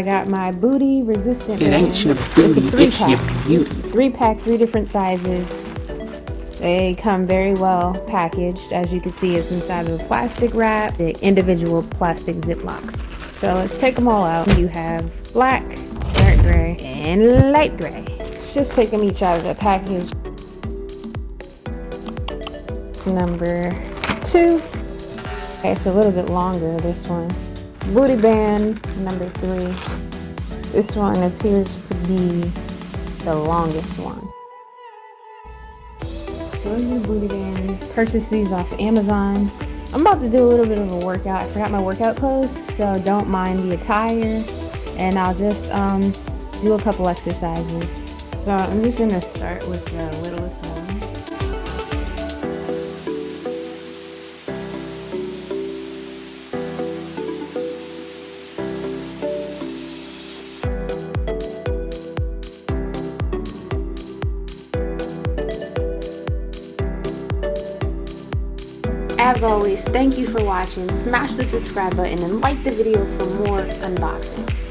I got my booty resistant It band. ain't your booty, it's your beauty. 3-pack, 3 different sizes. They come very well packaged. As you can see, it's inside of a plastic wrap, the individual plastic Ziplocs. So let's take them all out. You have black, dark gray, and light gray. Let's just take them each out of the package. Number 2. Okay, it's a little bit longer, this one. Booty band, number 3. This one appears to be the longest one. Those are the booty bands. Purchased these off Amazon. I'm about to do a little bit of a workout. I forgot my workout clothes, so don't mind the attire. And I'll just do a couple exercises. So I'm just gonna start with the littlest one. As always, thank you for watching. Smash the subscribe button and like the video for more unboxings.